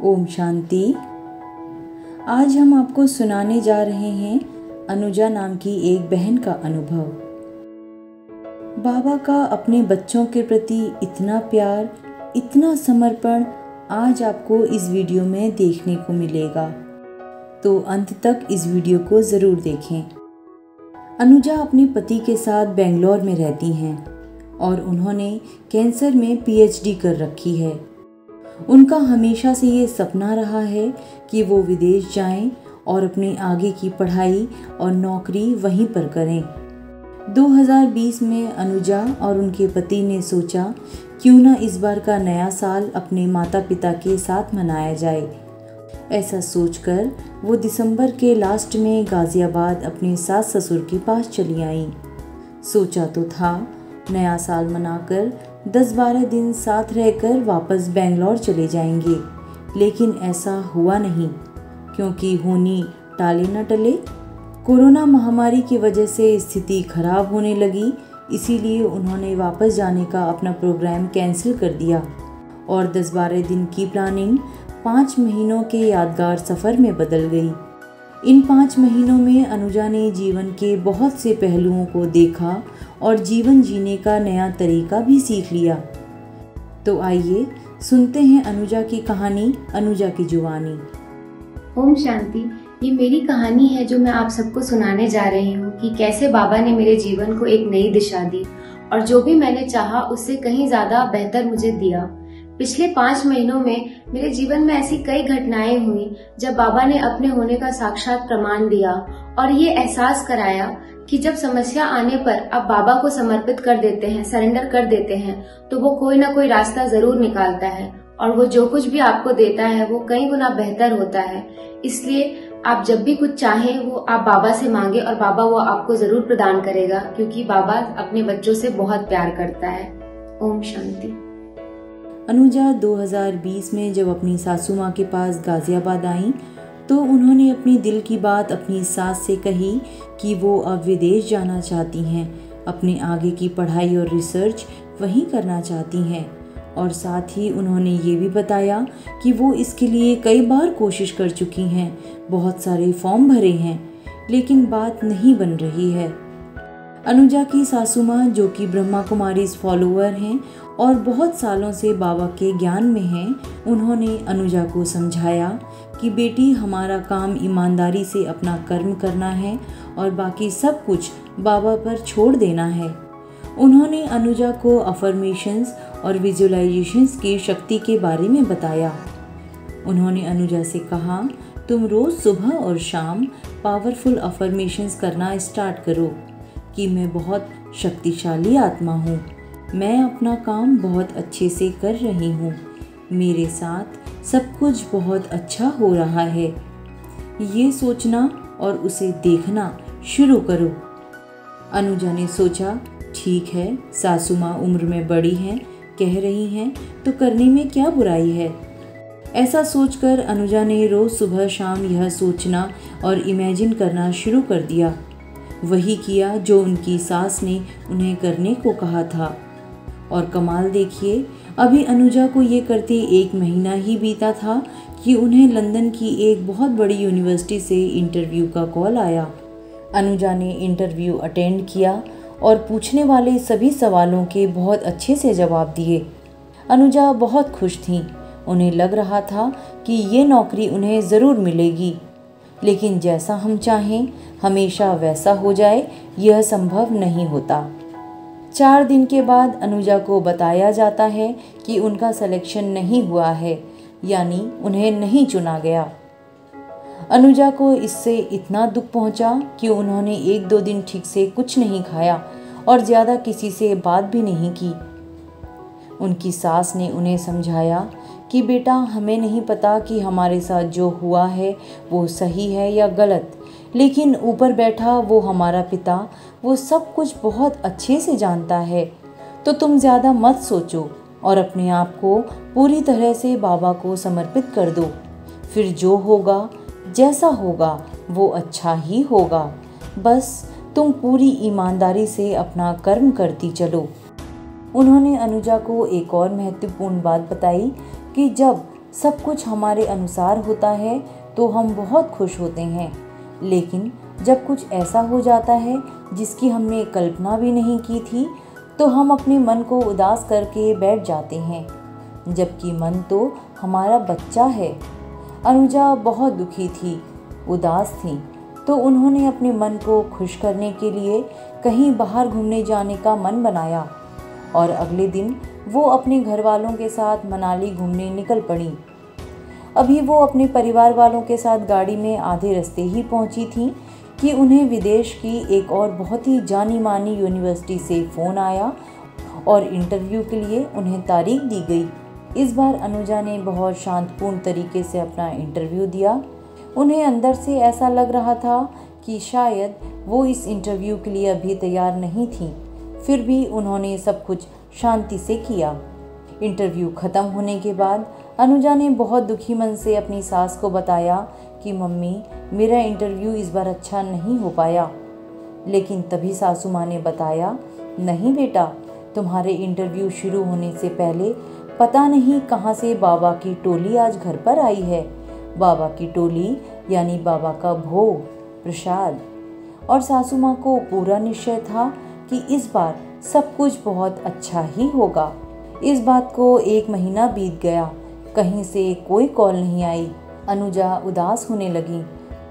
ओम शांति। आज हम आपको सुनाने जा रहे हैं अनुजा नाम की एक बहन का अनुभव। बाबा का अपने बच्चों के प्रति इतना प्यार, इतना समर्पण आज आपको इस वीडियो में देखने को मिलेगा, तो अंत तक इस वीडियो को ज़रूर देखें। अनुजा अपने पति के साथ बेंगलोर में रहती हैं और उन्होंने कैंसर में पीएचडी कर रखी है। उनका हमेशा से ये सपना रहा है कि वो विदेश जाएं और अपने आगे की पढ़ाई और नौकरी वहीं पर करें। 2020 में अनुजा और उनके पति ने सोचा क्यों ना इस बार का नया साल अपने माता पिता के साथ मनाया जाए। ऐसा सोचकर वो दिसंबर के लास्ट में गाज़ियाबाद अपने सास ससुर के पास चली आईं। सोचा तो था नया साल मनाकर 10-12 दिन साथ रहकर वापस बेंगलोर चले जाएंगे, लेकिन ऐसा हुआ नहीं, क्योंकि होनी टाले न टले। कोरोना महामारी की वजह से स्थिति खराब होने लगी, इसीलिए उन्होंने वापस जाने का अपना प्रोग्राम कैंसिल कर दिया और 10-12 दिन की प्लानिंग 5 महीनों के यादगार सफ़र में बदल गई। इन 5 महीनों में अनुजा ने जीवन के बहुत से पहलुओं को देखा और जीवन जीने का नया तरीका भी सीख लिया। तो आइए सुनते हैं अनुजा की कहानी, अनुजा की जुबानी। ओम शांति। ये मेरी कहानी है जो मैं आप सबको सुनाने जा रही हूँ कि कैसे बाबा ने मेरे जीवन को एक नई दिशा दी और जो भी मैंने चाहा उससे कहीं ज्यादा बेहतर मुझे दिया। पिछले 5 महीनों में मेरे जीवन में ऐसी कई घटनाएं हुई जब बाबा ने अपने होने का साक्षात प्रमाण दिया और ये एहसास कराया कि जब समस्या आने पर आप बाबा को समर्पित कर देते हैं, सरेंडर कर देते हैं, तो वो कोई ना कोई रास्ता जरूर निकालता है और वो जो कुछ भी आपको देता है वो कई गुना बेहतर होता है। इसलिए आप जब भी कुछ चाहें वो आप बाबा से मांगे और बाबा वो आपको जरूर प्रदान करेगा, क्योंकि बाबा अपने बच्चों से बहुत प्यार करता है। ओम शांति। अनुजा 2020 में जब अपनी सासू माँ के पास गाज़ियाबाद आईं तो उन्होंने अपनी दिल की बात अपनी सास से कही कि वो अब विदेश जाना चाहती हैं, अपने आगे की पढ़ाई और रिसर्च वहीं करना चाहती हैं, और साथ ही उन्होंने ये भी बताया कि वो इसके लिए कई बार कोशिश कर चुकी हैं, बहुत सारे फॉर्म भरे हैं, लेकिन बात नहीं बन रही है। अनुजा की सासू माँ, जो कि ब्रह्मा कुमारीज फॉलोअर हैं और बहुत सालों से बाबा के ज्ञान में हैं, उन्होंने अनुजा को समझाया कि बेटी, हमारा काम ईमानदारी से अपना कर्म करना है और बाकी सब कुछ बाबा पर छोड़ देना है। उन्होंने अनुजा को अफर्मेशंस और विजुअलाइजेशंस की शक्ति के बारे में बताया। उन्होंने अनुजा से कहा, तुम रोज़ सुबह और शाम पावरफुल अफर्मेशंस करना स्टार्ट करो कि मैं बहुत शक्तिशाली आत्मा हूँ, मैं अपना काम बहुत अच्छे से कर रही हूँ, मेरे साथ सब कुछ बहुत अच्छा हो रहा है। ये सोचना और उसे देखना शुरू करो। अनुजा ने सोचा, ठीक है, सासू माँ उम्र में बड़ी हैं, कह रही हैं तो करने में क्या बुराई है। ऐसा सोचकर अनुजा ने रोज़ सुबह शाम यह सोचना और इमेजिन करना शुरू कर दिया। वही किया जो उनकी सास ने उन्हें करने को कहा था। और कमाल देखिए, अभी अनुजा को ये करते 1 महीना ही बीता था कि उन्हें लंदन की एक बहुत बड़ी यूनिवर्सिटी से इंटरव्यू का कॉल आया। अनुजा ने इंटरव्यू अटेंड किया और पूछने वाले सभी सवालों के बहुत अच्छे से जवाब दिए। अनुजा बहुत खुश थीं। उन्हें लग रहा था कि ये नौकरी उन्हें ज़रूर मिलेगी, लेकिन जैसा हम चाहें हमेशा वैसा हो जाए, यह संभव नहीं होता। 4 दिन के बाद अनुजा को बताया जाता है कि उनका सिलेक्शन नहीं हुआ है, यानी उन्हें नहीं चुना गया। अनुजा को इससे इतना दुख पहुंचा कि उन्होंने 1-2 दिन ठीक से कुछ नहीं खाया और ज़्यादा किसी से बात भी नहीं की। उनकी सास ने उन्हें समझाया कि बेटा, हमें नहीं पता कि हमारे साथ जो हुआ है वो सही है या गलत, लेकिन ऊपर बैठा वो हमारा पिता वो सब कुछ बहुत अच्छे से जानता है, तो तुम ज़्यादा मत सोचो और अपने आप को पूरी तरह से बाबा को समर्पित कर दो। फिर जो होगा, जैसा होगा, वो अच्छा ही होगा। बस तुम पूरी ईमानदारी से अपना कर्म करती चलो। उन्होंने अनुजा को एक और महत्वपूर्ण बात बताई कि जब सब कुछ हमारे अनुसार होता है तो हम बहुत खुश होते हैं, लेकिन जब कुछ ऐसा हो जाता है जिसकी हमने कल्पना भी नहीं की थी तो हम अपने मन को उदास करके बैठ जाते हैं, जबकि मन तो हमारा बच्चा है। अनुजा बहुत दुखी थी, उदास थी, तो उन्होंने अपने मन को खुश करने के लिए कहीं बाहर घूमने जाने का मन बनाया और अगले दिन वो अपने घर वालों के साथ मनाली घूमने निकल पड़ी। अभी वो अपने परिवार वालों के साथ गाड़ी में आधे रास्ते ही पहुंची थी कि उन्हें विदेश की एक और बहुत ही जानी मानी यूनिवर्सिटी से फ़ोन आया और इंटरव्यू के लिए उन्हें तारीख दी गई। इस बार अनुजा ने बहुत शांतपूर्ण तरीके से अपना इंटरव्यू दिया। उन्हें अंदर से ऐसा लग रहा था कि शायद वो इस इंटरव्यू के लिए अभी तैयार नहीं थी, फिर भी उन्होंने सब कुछ शांति से किया। इंटरव्यू ख़त्म होने के बाद अनुजा ने बहुत दुखी मन से अपनी सास को बताया कि मम्मी, मेरा इंटरव्यू इस बार अच्छा नहीं हो पाया। लेकिन तभी सासू माँ ने बताया, नहीं बेटा, तुम्हारे इंटरव्यू शुरू होने से पहले पता नहीं कहाँ से बाबा की टोली आज घर पर आई है। बाबा की टोली यानी बाबा का भोग, प्रसाद। और सासू माँ को पूरा निश्चय था कि इस बार सब कुछ बहुत अच्छा ही होगा। इस बात को 1 महीना बीत गया, कहीं से कोई कॉल नहीं आई। अनुजा उदास होने लगी।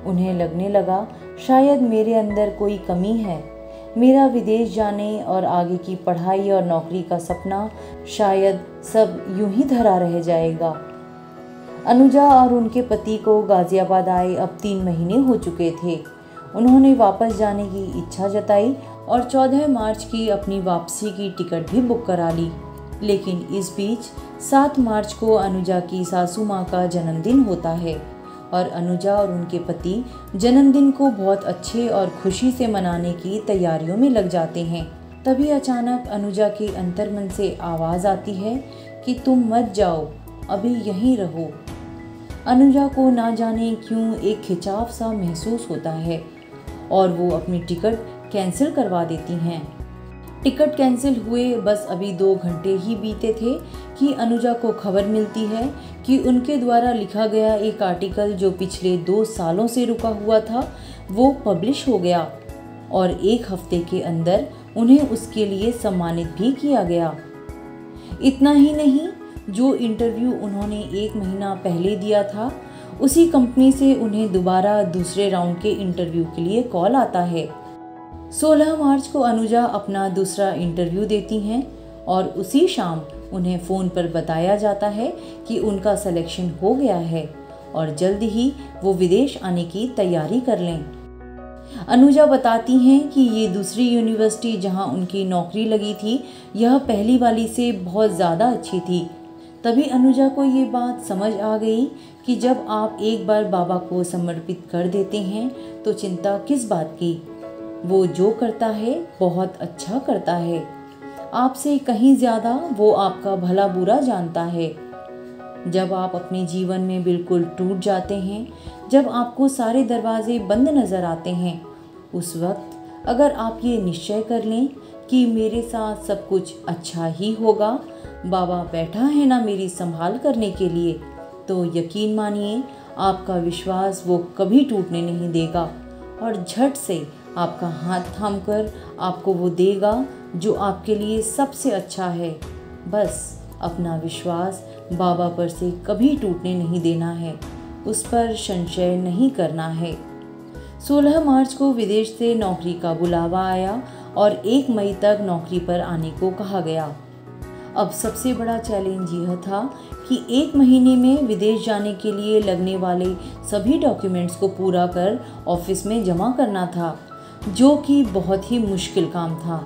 उन्हें लगने लगा शायद मेरे अंदर कोई कमी है। मेरा विदेश जाने और आगे की पढ़ाई और नौकरी का सपना शायद सब यूं ही धरा रह जाएगा। अनुजा और उनके पति को गाज़ियाबाद आए अब 3 महीने हो चुके थे। उन्होंने वापस जाने की इच्छा जताई और 14 मार्च की अपनी वापसी की टिकट भी बुक करा ली। लेकिन इस बीच 7 मार्च को अनुजा की सासू माँ का जन्मदिन होता है और अनुजा और उनके पति जन्मदिन को बहुत अच्छे और खुशी से मनाने की तैयारियों में लग जाते हैं। तभी अचानक अनुजा के अंतर्मन से आवाज़ आती है कि तुम मत जाओ, अभी यहीं रहो। अनुजा को ना जाने क्यों एक खिंचाव सा महसूस होता है और वो अपनी टिकट कैंसिल करवा देती हैं। टिकट कैंसिल हुए बस अभी 2 घंटे ही बीते थे कि अनुजा को खबर मिलती है कि उनके द्वारा लिखा गया एक आर्टिकल जो पिछले 2 सालों से रुका हुआ था वो पब्लिश हो गया और 1 हफ्ते के अंदर उन्हें उसके लिए सम्मानित भी किया गया। इतना ही नहीं, जो इंटरव्यू उन्होंने 1 महीना पहले दिया था उसी कंपनी से उन्हें दोबारा दूसरे राउंड के इंटरव्यू के लिए कॉल आता है। 16 मार्च को अनुजा अपना दूसरा इंटरव्यू देती हैं और उसी शाम उन्हें फ़ोन पर बताया जाता है कि उनका सिलेक्शन हो गया है और जल्द ही वो विदेश आने की तैयारी कर लें। अनुजा बताती हैं कि ये दूसरी यूनिवर्सिटी जहां उनकी नौकरी लगी थी, यह पहली वाली से बहुत ज़्यादा अच्छी थी। तभी अनुजा को ये बात समझ आ गई कि जब आप एक बार बाबा को समर्पित कर देते हैं तो चिंता किस बात की। वो जो करता है बहुत अच्छा करता है। आपसे कहीं ज़्यादा वो आपका भला बुरा जानता है। जब आप अपने जीवन में बिल्कुल टूट जाते हैं, जब आपको सारे दरवाजे बंद नज़र आते हैं, उस वक्त अगर आप ये निश्चय कर लें कि मेरे साथ सब कुछ अच्छा ही होगा, बाबा बैठा है ना मेरी संभाल करने के लिए, तो यकीन मानिए आपका विश्वास वो कभी टूटने नहीं देगा और झट से आपका हाथ थामकर आपको वो देगा जो आपके लिए सबसे अच्छा है। बस अपना विश्वास बाबा पर से कभी टूटने नहीं देना है, उस पर संशय नहीं करना है। 16 मार्च को विदेश से नौकरी का बुलावा आया और 1 मई तक नौकरी पर आने को कहा गया। अब सबसे बड़ा चैलेंज यह था कि 1 महीने में विदेश जाने के लिए लगने वाले सभी डॉक्यूमेंट्स को पूरा कर ऑफिस में जमा करना था, जो कि बहुत ही मुश्किल काम था।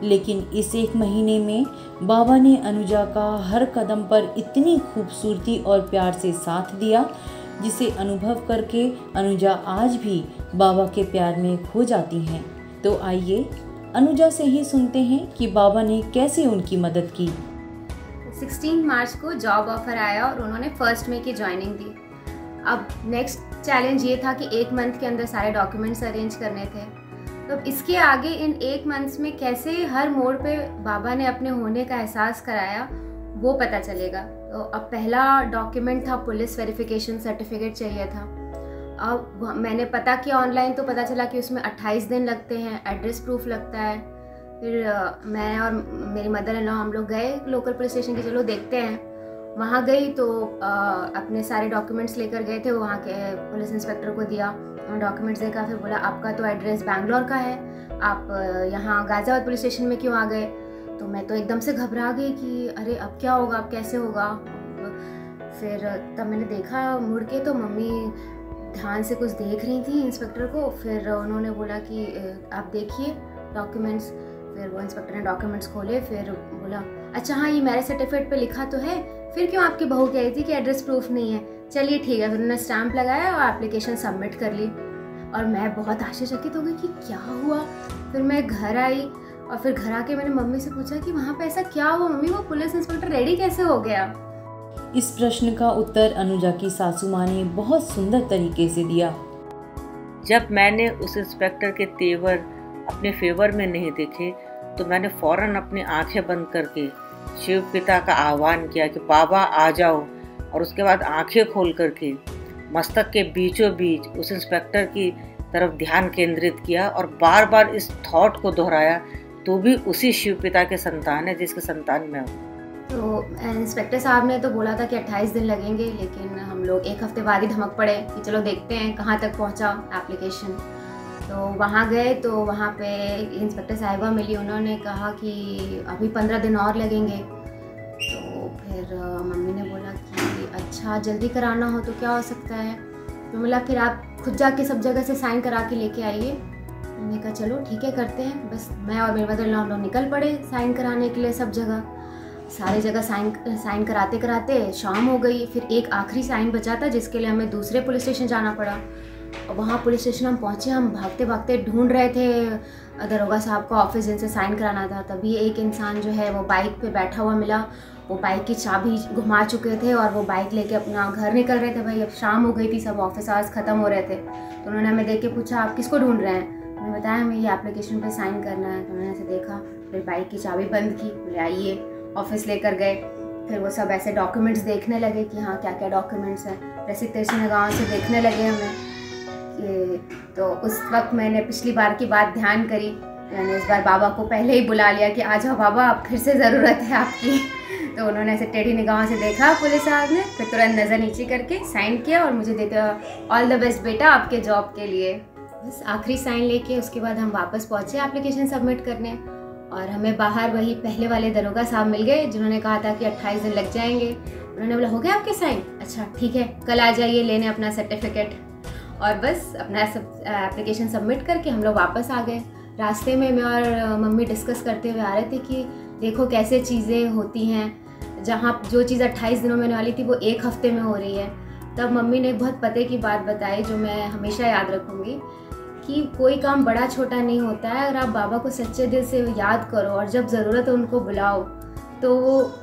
लेकिन इस 1 महीने में बाबा ने अनुजा का हर कदम पर इतनी खूबसूरती और प्यार से साथ दिया, जिसे अनुभव करके अनुजा आज भी बाबा के प्यार में खो जाती हैं। तो आइए अनुजा से ही सुनते हैं कि बाबा ने कैसे उनकी मदद की। 16 मार्च को जॉब ऑफर आया और उन्होंने 1 मई की ज्वाइनिंग दी। अब नेक्स्ट चैलेंज ये था कि 1 मंथ के अंदर सारे डॉक्यूमेंट्स अरेंज करने थे। तो इसके आगे इन 1 मंथ्स में कैसे हर मोड़ पे बाबा ने अपने होने का एहसास कराया, वो पता चलेगा। तो अब पहला डॉक्यूमेंट था पुलिस वेरिफिकेशन सर्टिफिकेट चाहिए था। अब मैंने पता किया ऑनलाइन तो पता चला कि उसमें 28 दिन लगते हैं, एड्रेस प्रूफ लगता है। फिर मैं और मेरी मदर इन लॉ हम लोग गए लोकल पुलिस स्टेशन की, चलो देखते हैं। वहाँ गई तो अपने सारे डॉक्यूमेंट्स लेकर गए थे, वहाँ के पुलिस इंस्पेक्टर को दिया, डॉक्यूमेंट्स देखा, फिर बोला आपका तो एड्रेस बैंगलोर का है, आप यहाँ गाज़ियाबाद पुलिस स्टेशन में क्यों आ गए। तो मैं तो एकदम से घबरा गई कि अरे अब क्या होगा, अब कैसे होगा। फिर तब मैंने देखा मुड़ के तो मम्मी ध्यान से कुछ देख रही थी इंस्पेक्टर को। फिर उन्होंने बोला कि आप देखिए डॉक्यूमेंट्स। फिर वो इंस्पेक्टर ने डॉक्यूमेंट्स खोले, फिर बोला अच्छा हाँ ये मैरिज सर्टिफिकेट पे लिखा तो है, फिर क्यों आपकी बहू कह रही थी कि एड्रेस प्रूफ नहीं है, चलिए ठीक है। फिर उन्होंने स्टैंप लगाया और एप्लीकेशन सबमिट कर ली। और मैं बहुत आश्चर्यचकित हो गई कि क्या हुआ। फिर मैं घर आई और फिर घर आके मैंने मम्मी से पूछा कि वहाँ पे ऐसा क्या हुआ मम्मी, वो पुलिस इंस्पेक्टर रेडी कैसे हो गया। इस प्रश्न का उत्तर अनुजा की सासू माँ ने बहुत सुंदर तरीके से दिया। जब मैंने उस इंस्पेक्टर के तेवर अपने फेवर में नहीं देखे तो मैंने फौरन अपनी आंखें बंद करके शिव पिता का आह्वान किया कि बाबा आ जाओ, और उसके बाद आंखें खोल करके मस्तक के बीचों बीच उस इंस्पेक्टर की तरफ ध्यान केंद्रित किया और बार बार इस थॉट को दोहराया, तू भी उसी शिव पिता के संतान है जिसके संतान मैं हूँ। तो इंस्पेक्टर साहब ने तो बोला था कि 28 दिन लगेंगे, लेकिन हम लोग एक हफ्ते बाद ही धमक पड़े कि चलो देखते हैं कहाँ तक पहुँचा एप्लीकेशन। तो वहाँ गए तो वहाँ पे इंस्पेक्टर साहिबा मिली, उन्होंने कहा कि अभी 15 दिन और लगेंगे। तो फिर मम्मी ने बोला कि अच्छा जल्दी कराना हो तो क्या हो सकता है। तो बोला फिर आप खुद जाके सब जगह से साइन करा के लेके आइए। मैंने कहा चलो ठीक है करते हैं। बस मैं और मेरे मदर लोग निकल पड़े साइन कराने के लिए सब जगह। सारी जगह साइन कराते कराते शाम हो गई। फिर एक आखिरी साइन बचा था जिसके लिए हमें दूसरे पुलिस स्टेशन जाना पड़ा। और वहाँ पुलिस स्टेशन हम पहुँचे, हम भागते भागते ढूंढ रहे थे दरोगा साहब का ऑफिस जिनसे साइन कराना था। तभी एक इंसान जो है वो बाइक पे बैठा हुआ मिला, वो बाइक की चाबी घुमा चुके थे और वो बाइक लेके अपना घर निकल रहे थे। भाई अब शाम हो गई थी, सब ऑफिस आवर्स ख़त्म हो रहे थे। तो उन्होंने हमें देख के पूछा आप किसको ढूंढ रहे हैं। उन्होंने बताया हमें ये एप्लीकेशन पे साइन करना है। तो उन्होंने ऐसे देखा, फिर बाइक की चाबी बंद की, बोले आइए, ऑफिस लेकर गए। फिर वो सब ऐसे डॉक्यूमेंट्स देखने लगे कि हाँ क्या क्या डॉक्यूमेंट्स हैं, रसीद गाँव से देखने लगे हमें। तो उस वक्त मैंने पिछली बार की बात ध्यान करी, मैंने इस बार बाबा को पहले ही बुला लिया कि आ जाओ बाबा अब फिर से ज़रूरत है आपकी। तो उन्होंने ऐसे टेढ़ी निगाहों से देखा पुलिस साहब ने, फिर तुरंत नज़र नीचे करके साइन किया और मुझे देते ऑल द बेस्ट बेटा आपके जॉब के लिए। बस आखिरी साइन लेके उसके बाद हम वापस पहुँचे एप्लीकेशन सबमिट करने। और हमें बाहर वही पहले वाले दरोगा साहब मिल गए जिन्होंने कहा था कि 28 दिन लग जाएंगे। उन्होंने बोला हो गया आपके साइन, अच्छा ठीक है कल आ जाइए लेने अपना सर्टिफिकेट। और बस अपना सब एप्लीकेशन सबमिट करके हम लोग वापस आ गए। रास्ते में मैं और मम्मी डिस्कस करते हुए आ रहे थे कि देखो कैसे चीज़ें होती हैं, जहाँ जो चीज़ 28 दिनों में होने वाली थी वो एक हफ्ते में हो रही है। तब मम्मी ने एक बहुत पते की बात बताई जो मैं हमेशा याद रखूँगी कि कोई काम बड़ा छोटा नहीं होता है। अगर आप बाबा को सच्चे दिल से याद करो और जब ज़रूरत हो उनको बुलाओ, तो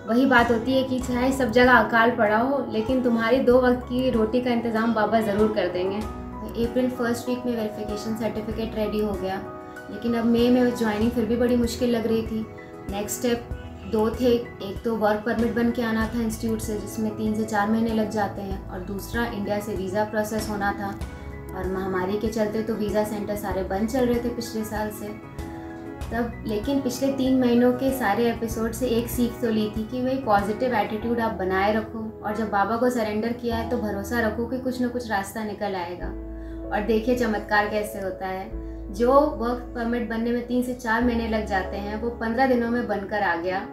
वही बात होती है कि चाहे सब जगह अकाल पड़ा हो लेकिन तुम्हारी 2 वक्त की रोटी का इंतज़ाम बाबा ज़रूर कर देंगे। अप्रैल फर्स्ट वीक में वेरिफिकेशन सर्टिफिकेट रेडी हो गया, लेकिन अब मई में ज्वाइनिंग फिर भी बड़ी मुश्किल लग रही थी। नेक्स्ट स्टेप 2 थे, एक तो वर्क परमिट बन के आना था इंस्टीट्यूट से जिसमें 3 से 4 महीने लग जाते हैं, और दूसरा इंडिया से वीज़ा प्रोसेस होना था। और महामारी के चलते तो वीज़ा सेंटर सारे बंद चल रहे थे पिछले साल से तब। लेकिन पिछले 3 महीनों के सारे एपिसोड से एक सीख तो ली थी कि वही पॉजिटिव एटीट्यूड आप बनाए रखो, और जब बाबा को सरेंडर किया है तो भरोसा रखो कि कुछ ना कुछ रास्ता निकल आएगा। और देखिए चमत्कार कैसे होता है, जो वर्क परमिट बनने में 3 से 4 महीने लग जाते हैं वो 15 दिनों में बनकर आ गया।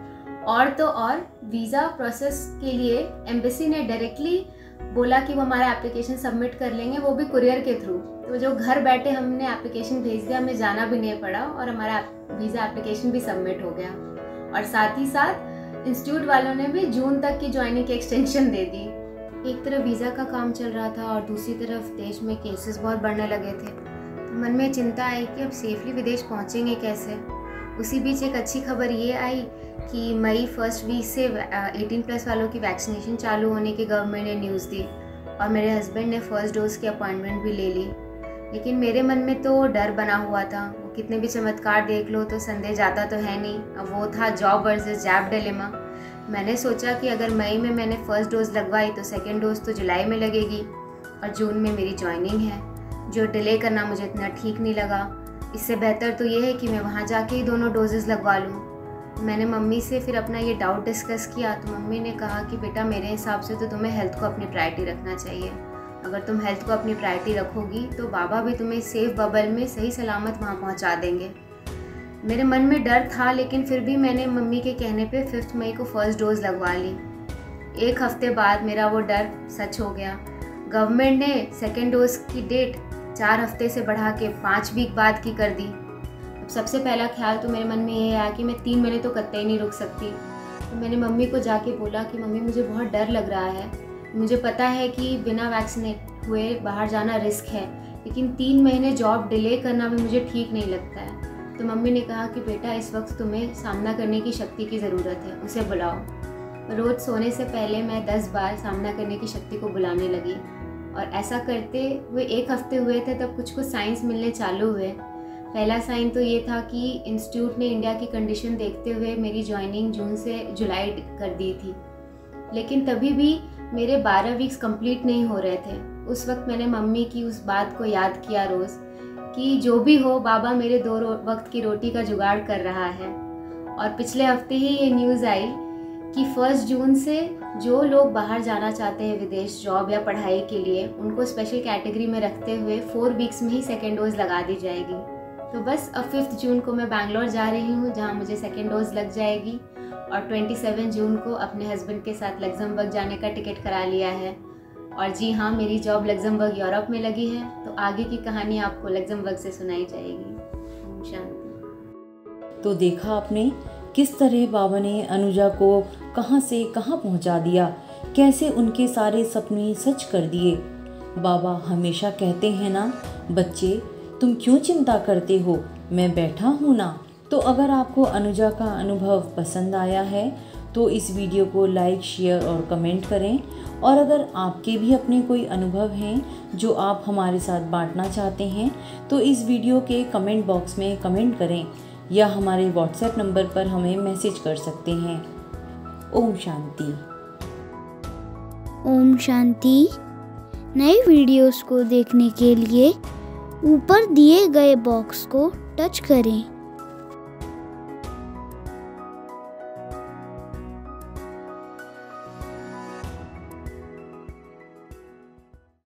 और तो और वीज़ा प्रोसेस के लिए एम्बेसी ने डायरेक्टली बोला कि वो हमारा एप्लीकेशन सबमिट कर लेंगे, वो भी कुरियर के थ्रू। तो जो घर बैठे हमने एप्लीकेशन भेज दिया, हमें जाना भी नहीं पड़ा और हमारा वीज़ा एप्लीकेशन भी सबमिट हो गया। और साथ ही साथ इंस्टीट्यूट वालों ने भी जून तक की ज्वाइनिंग की एक्सटेंशन दे दी। एक तरफ वीज़ा का काम चल रहा था और दूसरी तरफ देश में केसेस बहुत बढ़ने लगे थे। तो मन में चिंता आई कि अब सेफली विदेश पहुंचेंगे कैसे। उसी बीच एक अच्छी खबर ये आई कि मई फर्स्ट वीक से 18+ वालों की वैक्सीनेशन चालू होने की गवर्नमेंट ने न्यूज़ दी, और मेरे हस्बैंड ने फर्स्ट डोज की अपॉइंटमेंट भी ले ली। लेकिन मेरे मन में तो डर बना हुआ था, वो कितने भी चमत्कार देख लो तो संदेह जाता तो है नहीं। अब वो था जॉब वर्सेस जैब डिलेमा। मैंने सोचा कि अगर मई में मैंने फर्स्ट डोज लगवाई तो सेकेंड डोज तो जुलाई में लगेगी और जून में मेरी ज्वाइनिंग है। जो डिले करना मुझे इतना ठीक नहीं लगा। इससे बेहतर तो ये है कि मैं वहाँ जाके ही दोनों डोजेज़ लगवा लूँ। मैंने मम्मी से फिर अपना ये डाउट डिस्कस किया तो मम्मी ने कहा कि बेटा मेरे हिसाब से तो तुम्हें हेल्थ को अपनी प्रायोरिटी रखना चाहिए। अगर तुम हेल्थ को अपनी प्रायोरिटी रखोगी तो बाबा भी तुम्हें सेफ बबल में सही सलामत वहाँ पहुँचा देंगे। मेरे मन में डर था, लेकिन फिर भी मैंने मम्मी के कहने पे 5 मई को फर्स्ट डोज लगवा ली। 1 हफ्ते बाद मेरा वो डर सच हो गया। गवर्नमेंट ने सेकेंड डोज की डेट 4 हफ्ते से बढ़ा के 5 वीक बाद की कर दी। अब सबसे पहला ख्याल तो मेरे मन में ये आया कि मैं 3 महीने तो कतई नहीं रुक सकती। तो मैंने मम्मी को जाके बोला कि मम्मी मुझे बहुत डर लग रहा है। मुझे पता है कि बिना वैक्सीनेट हुए बाहर जाना रिस्क है, लेकिन 3 महीने जॉब डिले करना भी मुझे ठीक नहीं लगता है। तो मम्मी ने कहा कि बेटा इस वक्त तुम्हें सामना करने की शक्ति की ज़रूरत है, उसे बुलाओ। रोज़ सोने से पहले मैं 10 बार सामना करने की शक्ति को बुलाने लगी और ऐसा करते हुए 1 हफ्ते हुए थे तब कुछ साइंस मिलने चालू हुए। पहला साइन तो ये था कि इंस्टीट्यूट ने इंडिया की कंडीशन देखते हुए मेरी ज्वाइनिंग जून से जुलाई कर दी थी, लेकिन तभी भी मेरे 12 वीक्स कंप्लीट नहीं हो रहे थे। उस वक्त मैंने मम्मी की उस बात को याद किया रोज़ कि जो भी हो बाबा मेरे 2 वक्त की रोटी का जुगाड़ कर रहा है। और पिछले हफ्ते ही ये न्यूज़ आई कि 1 जून से जो लोग बाहर जाना चाहते हैं विदेश जॉब या पढ़ाई के लिए, उनको स्पेशल कैटेगरी में रखते हुए 4 वीक्स में ही सेकेंड डोज लगा दी जाएगी। तो बस अब 5 जून को मैं बैंगलोर जा रही हूँ, जहाँ मुझे सेकेंड डोज लग जाएगी और 27 जून को अपने हस्बैंड के साथ लग्जमबर्ग जाने का टिकट करा लिया है। और जी हाँ, मेरी जॉब लग्जमबर्ग यूरोप में लगी है, तो आगे की कहानी आपको लग्जमबर्ग से सुनाई जाएगी। ओम शांति। तो देखा आपने किस तरह बाबा ने अनुजा को कहाँ से कहाँ पहुँचा दिया, कैसे उनके सारे सपने सच कर दिए। बाबा हमेशा कहते हैं ना, बच्चे तुम क्यों चिंता करते हो, मैं बैठा हूँ ना। तो अगर आपको अनुजा का अनुभव पसंद आया है तो इस वीडियो को लाइक, शेयर और कमेंट करें। और अगर आपके भी अपने कोई अनुभव हैं जो आप हमारे साथ बांटना चाहते हैं तो इस वीडियो के कमेंट बॉक्स में कमेंट करें या हमारे व्हाट्सएप नंबर पर हमें मैसेज कर सकते हैं। ओम शांति। ओम शांति। नए वीडियोस को देखने के लिए ऊपर दिए गए बॉक्स को टच करें